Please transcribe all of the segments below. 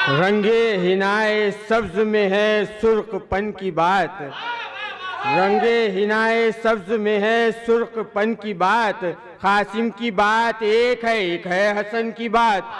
रंगे हिनाए सब्ज में है सुर्खपन की बात, रंगे हिनाए सब्ज में है सुर्खपन की बात, कासिम की बात एक है हसन की बात।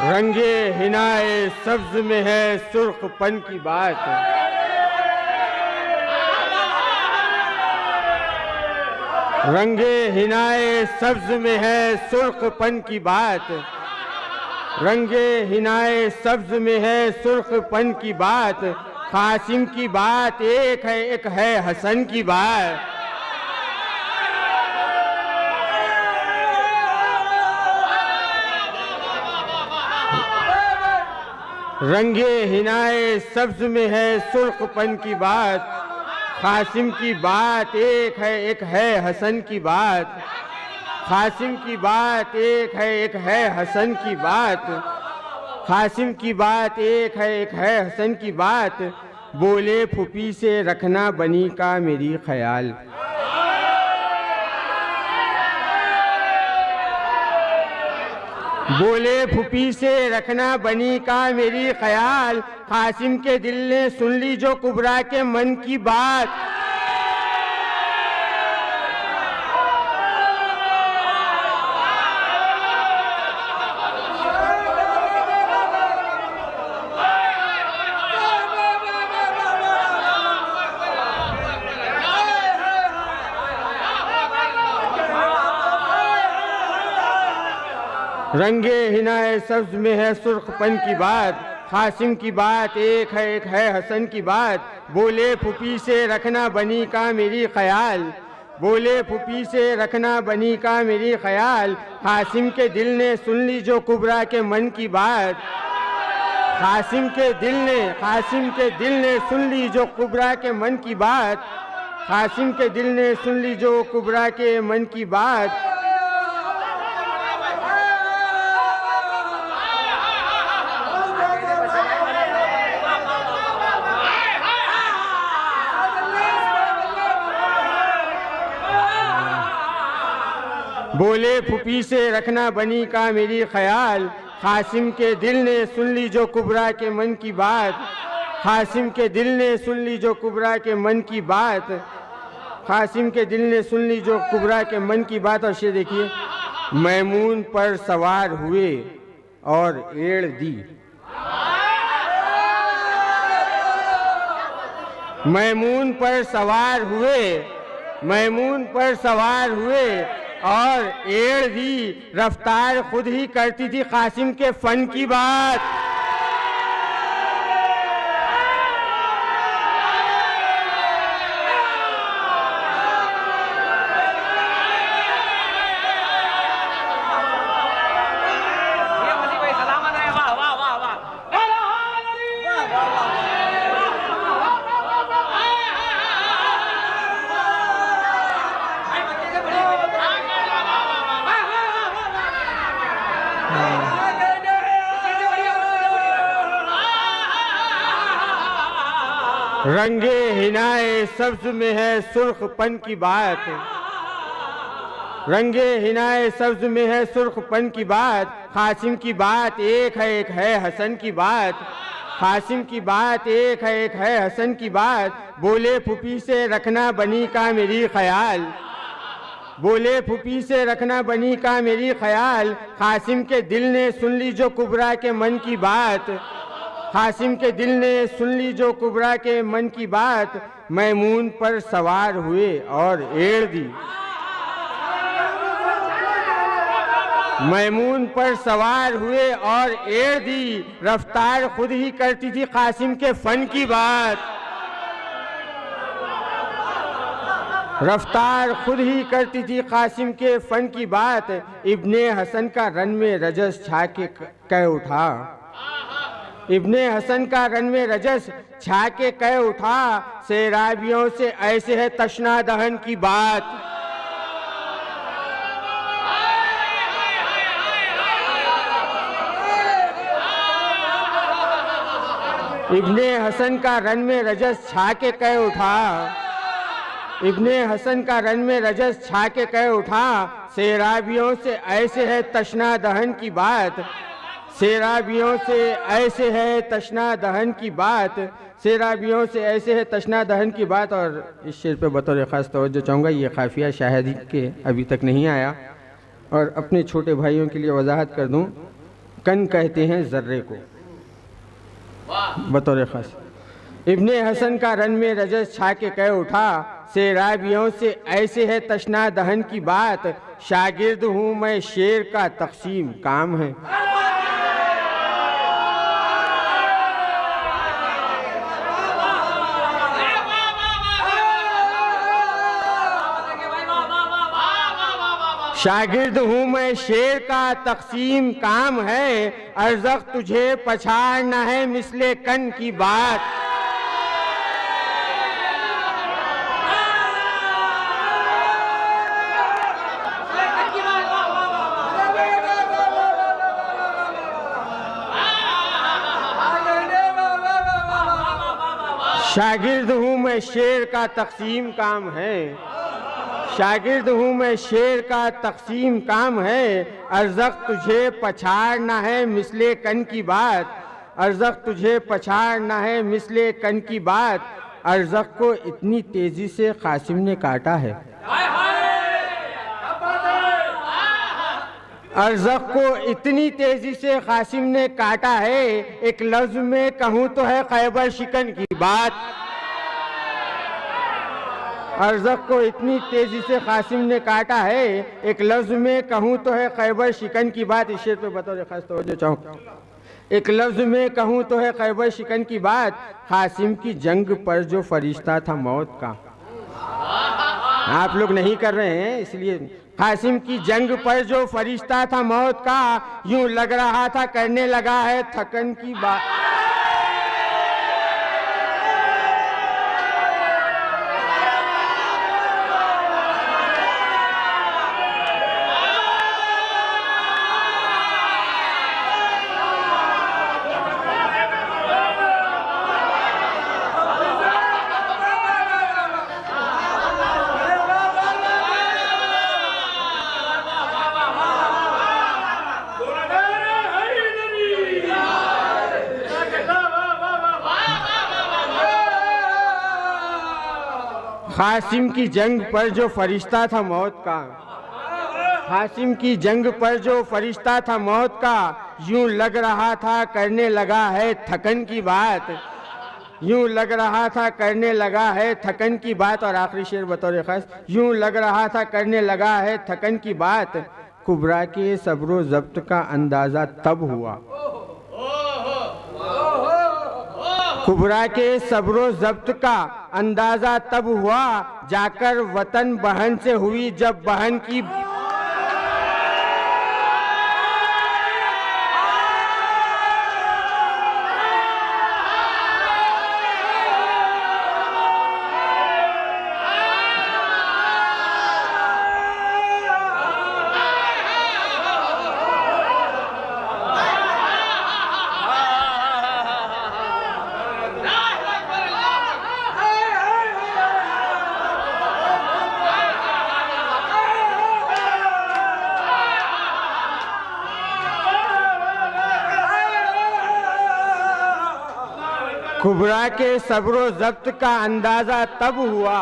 रंगे हिनाए सब्ज में है सुर्खपन की बात, रंगे हिनाए सब्ज में है सुर्खपन की बात, रंगे हिनाए सब्ज में है सुर्खपन की बात, कासिम की बात एक है हसन की बात। रंगे हिनाए सब्ज में है सुर्खपन की बात, कासिम की बात एक है हसन की बात, कासिम की बात एक है हसन की बात, कासिम की बात एक है हसन की बात। बोले फूफी से रखना बनी का मेरी ख्याल, बोले फूफी से रखना बनी का मेरी ख्याल, कासिम के दिल ने सुन ली जो कुबरा के मन की बात। रंगे हिनाए सब्ज में है सुर्खपन की बात, कासिम की बात एक है हसन की बात। बोले फूफी से रखना बनी का मेरी ख्याल, बोले फूफी से रखना बनी का मेरी ख्याल, कासिम के दिल ने सुन ली जो कुबरा के मन की बात। कासिम के दिल ने सुन ली जो कुबरा के मन की बात, कासिम के दिल ने सुन ली जो कुबरा के मन की बात। बोले फूफी से रखना बनी का मेरी ख्याल, कासिम के दिल ने सुन ली जो कुबरा के मन की बात, कासिम के दिल ने सुन ली जो कुबरा के मन की बात, कासिम के दिल ने सुन ली जो कुबरा के मन की बात। और शेर देखिए, मैमून पर सवार हुए और एड़ दी, मैमून पर सवार हुए, मैमून पर सवार हुए और एड़ दी, रफ्तार खुद ही करती थी कासिम के फन की बात। रंगे हिनाए सब्ज में है सुर्खपन की बात, रंगे हिनाए सब्ज में है सुर्खपन की बात, कासिम की बात एक है हसन की बात, कासिम की बात एक है हसन की बात। बोले फूफी से रखना बनी का मेरी ख्याल, बोले फूफी से रखना बनी का मेरी ख्याल, कासिम के दिल ने सुन ली जो कुबरा के मन की बात, कासिम के दिल ने सुन ली जो कुबरा के मन की बात। मैमून पर सवार हुए और एड़ दी, मैमून पर सवार हुए और एड़ दी, रफ्तार खुद ही करती थी कासिम के फन की बात, रफ्तार खुद ही करती थी कासिम के फन की बात। इब्ने हसन का रन में रजस छा के कह उठा, इब्ने हसन का रन में रजस छा के कह उठा, सैराबियों से ऐसे है तशना दहन की बात। इब्ने हसन का रन में रजस छा के कह उठा, इब्ने हसन का रन में रजस छा के कह उठा, सैराबियों से ऐसे है तशना दहन की बात। सैराबियों से ऐसे है तशना दहन की बात, सैराबियों से ऐसे है तशना दहन की बात। और इस शेर पे बतौर ख़ास तवज्जो चाहूँगा, ये काफिया शायद के अभी तक नहीं आया। और अपने छोटे भाइयों के लिए वजाहत कर दूँ, कन कहते हैं ज़र्रे को, बतौर ख़ास। इब्ने हसन का रन में रजस छा के कह उठा, सैराबियों से ऐसे है तशना दहन की बात। शागिर्द हूँ मैं शेर का, तक़सीम काम है। शागिर्द हूँ मैं शेर का, तक़सीम काम है। अर्ज़क़ तुझे पछाड़ना है, मिसले कन की बात। शागिर्द हूँ मैं शेर का, तक़सीम काम है। शागिर्द हूँ मैं शेर का, तक़सीम काम है। अर्ज़क़ तुझे पछाड़ना है, मिसले कन की बात। अर्ज़क़ तुझे पछाड़ना है, मिसले कन की बात। अर्ज़क़ को इतनी तेज़ी से क़ासिम ने काटा है, अर्ज़क़ को इतनी तेज़ी से क़ासिम ने काटा है। एक लफ्ज़ में कहूँ तो है खैबर शिकन की बात। अर्ज़क़ को इतनी तेज़ी से क़ासिम ने काटा है, एक लफ्ज़ में कहूँ तो है खैबर शिकन की बात। इस शेर पे बतौर ख़ास तवज्जो चाहूँ, एक लफ्ज़ में कहूँ तो है खैबर शिकन की बात। क़ासिम की जंग पर जो फरिश्ता था मौत का, आप लोग नहीं कर रहे हैं इसलिए। क़ासिम की जंग पर जो फरिश्ता था मौत का, यूं लग रहा था करने लगा है थकन की बात। क़ासिम की जंग पर जो फरिश्ता था मौत का, क़ासिम की जंग पर जो फरिश्ता था मौत का, यूं लग रहा था करने लगा है थकन की बात। यूं लग रहा था करने लगा है थकन की बात। और आखिरी शेर बतौर ख़ास, यूं लग रहा था करने लगा है थकन की बात। कुबरा के सब्रो ज़ब्त का अंदाज़ा तब हुआ, कुबरा के सब्रो ज़ब्त का अंदाज़ा तब हुआ, जाकर वतन बहन से हुई जब बहन की। कुबरा के सब्रो ज़ब्त का अंदाज़ा तब हुआ,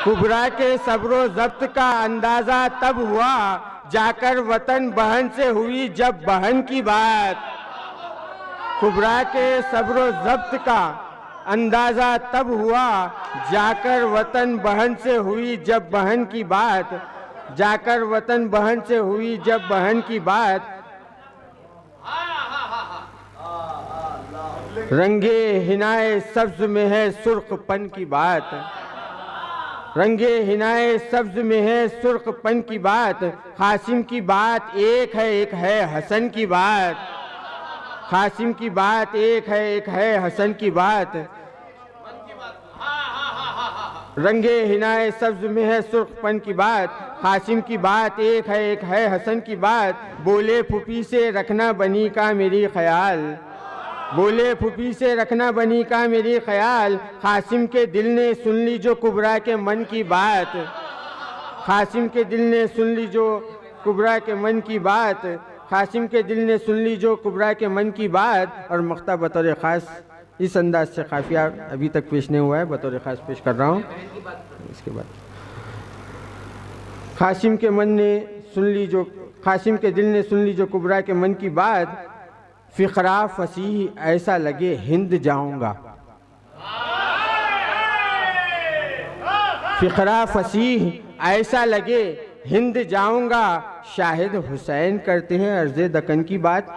कुबरा के सब्रो ज़ब्त का अंदाज़ा तब हुआ, जाकर वतन बहन से हुई जब बहन की बात। कुबरा के सब्रो ज़ब्त का अंदाज़ा तब हुआ, जाकर वतन बहन से हुई जब बहन की बात। जाकर वतन बहन से हुई जब बहन की बात। रंगे हिनाए सब्ज में है सुर्खपन की बात, रंगे हिनाए सब्ज में है सुर्खपन की बात। क़ासिम की बात एक है हसन की बात। कासिम की बात एक है हसन की बात। रंगे हिनाए सब्ज में है सुर्खपन की बात। कासिम की बात एक है हसन की बात। बोले फूफी से रखना बनी का मेरी ख्याल, बोले फूफी से रखना बनी का मेरी ख्याल। कासिम के दिल ने सुन ली जो कुबरा के मन की बात, कासिम के दिल ने सुन ली जो कुबरा के मन की बात। कासिम के दिल ने सुन ली जो कुबरा के मन की बात। और मख्ता बतौर ख़ास इस अंदाज से काफिया अभी तक पेश नहीं हुआ है, बतौर ख़ास पेश कर रहा हूँ। इसके बाद कासिम के मन ने सुन ली जो, कासिम के दिल ने सुन ली जो कुबरा के मन की बात। फ़िक़रा फसीह ऐसा लगे हिंद जाऊंगा, फ़िक़रा फसीह ऐसा लगे हिंद जाऊंगा। शाहिद हुसैन करते हैं अर्ज़े दक्कन की बात।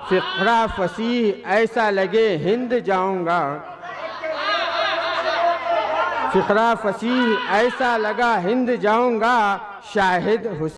फ़िक़रा फसीह ऐसा लगे हिंद जाऊंगा, फ़िक़रा फसीह ऐसा लगा हिंद जाऊंगा। शाहिद हुसैन